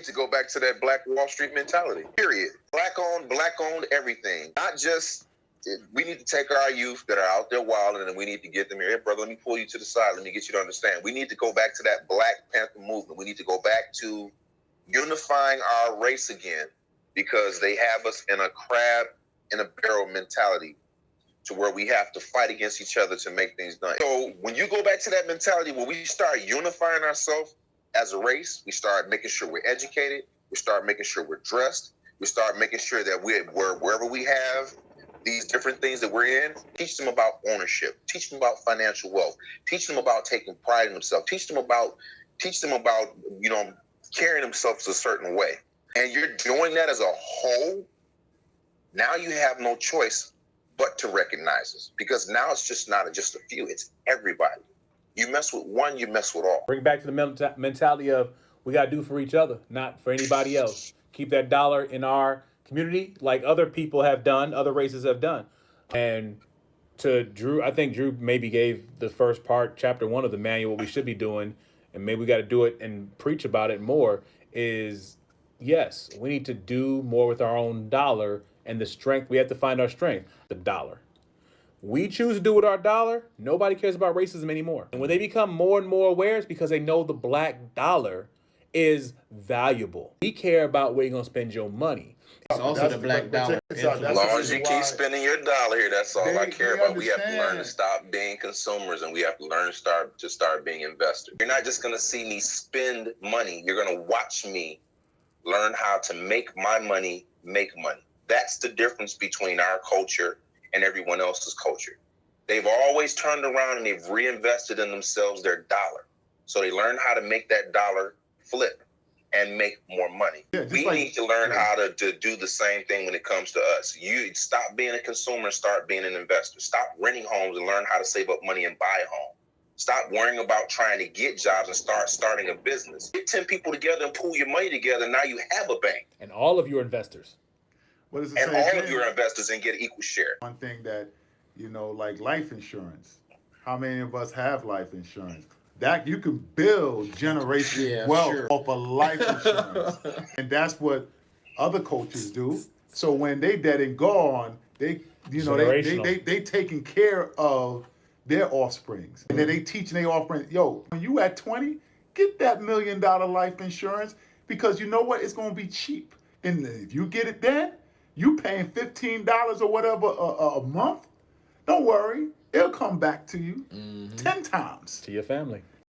need to go back to that Black Wall Street mentality, period. Black owned everything. Not just, we need to take our youth that are out there wilding and we need to get them here. Hey, brother, let me pull you to the side. Let me get you to understand. We need to go back to that Black Panther movement. We need to go back to unifying our race again, because they have us in a crab in a barrel mentality to where we have to fight against each other to make things done. So when you go back to that mentality where we start unifying ourselves as a race, we start making sure we're educated, we start making sure we're dressed, we start making sure that we're wherever we have these different things that we're in, teach them about ownership, teach them about financial wealth, teach them about taking pride in themselves, teach them about, carrying themselves a certain way. And you're doing that as a whole. Now you have no choice but to recognize this, because now it's just not just a few, it's everybody. You mess with one, you mess with all. Bring it back to the mentality of we got to do for each other, not for anybody else. Keep that dollar in our community like other people have done, other races have done. And to Drew, I think Drew maybe gave the first part, chapter 1 of the manual, what we should be doing, and maybe we got to do it and preach about it more, is yes, we need to do more with our own dollar and the strength. We have to find our strength, the dollar. We choose to do with our dollar. Nobody cares about racism anymore. And when they become more and more aware, it's because they know the black dollar is valuable. We care about where you're going to spend your money. It's also the black dollar. As long as you keep spending your dollar here, that's all I care about. We have to learn to stop being consumers, and we have to learn to start being investors. You're not just going to see me spend money. You're going to watch me learn how to make my money make money. That's the difference between our culture and everyone else's culture. They've always turned around and they've reinvested in themselves their dollar. So they learn how to make that dollar flip and make more money. Yeah, we need to learn how to do the same thing when it comes to us. You stop being a consumer and start being an investor. Stop renting homes and learn how to save up money and buy a home. Stop worrying about trying to get jobs and start starting a business. Get 10 people together and pool your money together. Now you have a bank. And all of your investors. And all of your investors and get equal share. One thing that, like life insurance. How many of us have life insurance? That you can build generational wealth off of life insurance. And that's what other cultures do. So when they dead and gone, they taking care of their offsprings. And then they teaching their offspring, when you at 20, get that $1 million life insurance, because you know what? It's going to be cheap. And if you get it then, you paying $15 or whatever a month, don't worry. It'll come back to you 10 times. To your family.